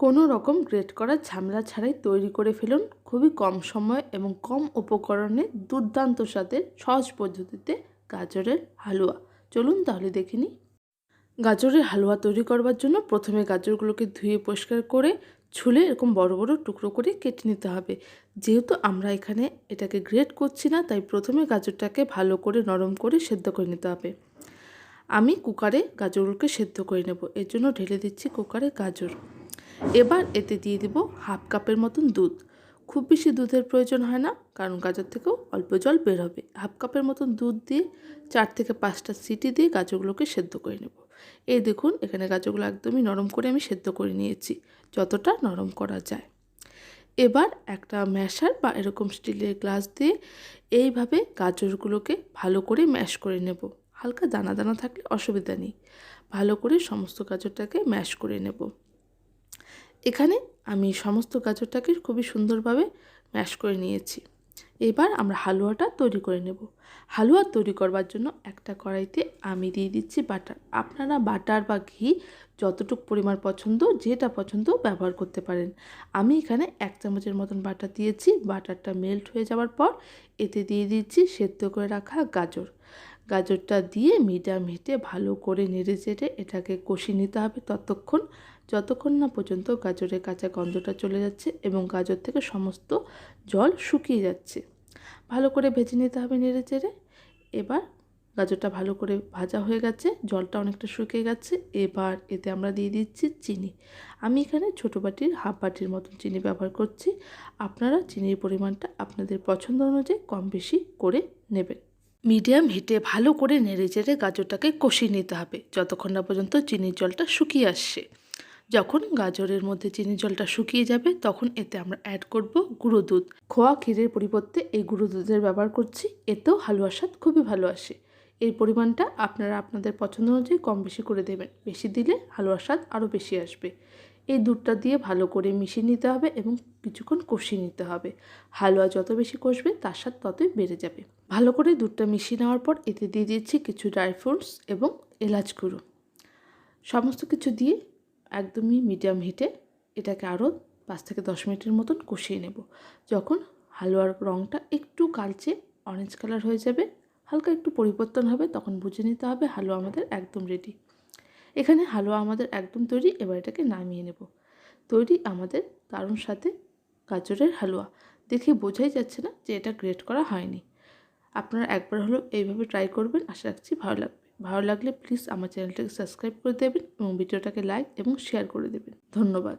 কোনো রকম গ্রেট করার ঝামেলা ছাড়াই তৈরি করে ফেলুন খুবই কম সময় এবং কম উপকরণে দুর্দান্ত স্বাদের সহজ পদ্ধতিতে গাজরের হালুয়া। চলুন তাহলে দেখে নিই। গাজরের হালুয়া তৈরি করবার জন্য প্রথমে গাজরগুলোকে ধুয়ে পরিষ্কার করে ছুলে এরকম বড় বড় টুকরো করে কেটে নিতে হবে। যেহেতু আমরা এখানে এটাকে গ্রেট করছি না, তাই প্রথমে গাজরটাকে ভালো করে নরম করে সেদ্ধ করে নিতে হবে। আমি কুকারে গাজরগুলোকে সেদ্ধ করে নেব, এর জন্য ঢেলে দিচ্ছি কুকারে গাজর। এবার এতে দিয়ে দিব হাফ কাপের মতন দুধ। খুব বেশি দুধের প্রয়োজন হয় না, কারণ গাজর থেকেও অল্প জল বের হবে। হাফ কাপের মতন দুধ দিয়ে 4 থেকে 5টা সিটি দিয়ে গাজরগুলোকে সেদ্ধ করে নেব। এই দেখুন, এখানে গাজরগুলো একদমই নরম করে আমি সেদ্ধ করে নিয়েছি, যতটা নরম করা যায়। এবার একটা ম্যাশার বা এরকম স্টিলের গ্লাস দিয়ে এইভাবে গাজরগুলোকে ভালো করে ম্যাশ করে নেব। হালকা দানা দানা থাকলে অসুবিধা নেই, ভালো করে সমস্ত গাজরটাকে ম্যাশ করে নেব। এখানে আমি সমস্ত গাজরটাকে খুবই সুন্দরভাবে ম্যাশ করে নিয়েছি। এবার আমরা হালুয়াটা তৈরি করে নেব। হালুয়া তৈরি করবার জন্য একটা কড়াইতে আমি দিয়ে দিচ্ছি বাটার। আপনারা বাটার বা ঘি যতটুকু পরিমাণ পছন্দ, যেটা পছন্দ ব্যবহার করতে পারেন। আমি এখানে 1 চামচের মতন বাটার দিয়েছি। বাটারটা মেল্ট হয়ে যাওয়ার পর এতে দিয়ে দিচ্ছি সেদ্ধ করে রাখা গাজর। গাজরটা দিয়ে মিডিয়াম হিটে ভালো করে নেড়ে চেড়ে এটাকে কষিয়ে নিতে হবে যতক্ষণ না পর্যন্ত গাজরের কাঁচা গন্ধটা চলে যাচ্ছে এবং গাজর থেকে সমস্ত জল শুকিয়ে যাচ্ছে। ভালো করে ভেজে নিতে হবে নেড়ে চেড়ে। এবার গাজরটা ভালো করে ভাজা হয়ে গেছে, জলটা অনেকটা শুকিয়ে গেছে। এবার এতে আমরা দিয়ে দিচ্ছি চিনি। আমি এখানে ছোটো বাটির হাফ বাটির মতন চিনি ব্যবহার করছি। আপনারা চিনির পরিমাণটা আপনাদের পছন্দ অনুযায়ী কম বেশি করে নেবেন। মিডিয়াম হিটে ভালো করে নেড়ে চেড়ে গাজরটাকে কষিয়ে নিতে হবে যতক্ষণ না পর্যন্ত চিনির জলটা শুকিয়ে আসছে। যখন গাজরের মধ্যে চিনির জলটা শুকিয়ে যাবে, তখন এতে আমরা অ্যাড করব গুঁড়ো দুধ। খোয়া ক্ষীরের পরিবর্তে এই গুঁড়ো দুধের ব্যবহার করছি, এতেও হালুয়ার স্বাদ খুবই ভালো আসে। এই পরিমাণটা আপনারা আপনাদের পছন্দ অনুযায়ী কম বেশি করে দেবেন, বেশি দিলে হালুয়ার স্বাদ আরও বেশি আসবে। এই দুধটা দিয়ে ভালো করে মিশিয়ে নিতে হবে এবং কিছুক্ষণ কষিয়ে নিতে হবে। হালুয়া যত বেশি কষবে তার স্বাদ ততই বেড়ে যাবে। ভালো করে দুধটা মিশিয়ে নেওয়ার পর এতে দিয়ে দিচ্ছি কিছু ড্রাই ফ্রুটস এবং এলাচ গুঁড়ো। সমস্ত কিছু দিয়ে একদমই মিডিয়াম হিটে এটাকে আরও 5 থেকে 10 মিনিটের মতন কষিয়ে নেব। যখন হালুয়ার রঙটা একটু কালচে অরেঞ্জ কালার হয়ে যাবে, হালকা একটু পরিবর্তন হবে, তখন বুঝে নিতে হবে হালুয়া আমাদের একদম রেডি। এখানে হালুয়া আমাদের একদম তৈরি। এবার এটাকে নামিয়ে নেব। তৈরি আমাদের দারুণ স্বাদে গাজরের হালুয়া। দেখে বোঝাই যাচ্ছে না যে এটা গ্রেট করা হয়নি। আপনারা একবার হলেও এইভাবে ট্রাই করবেন, আশা রাখছি ভালো লাগবে। ভালো লাগলে প্লিজ আমার চ্যানেলটাকে সাবস্ক্রাইব করে দেবেন এবং ভিডিওটাকে লাইক এবং শেয়ার করে দেবেন। ধন্যবাদ।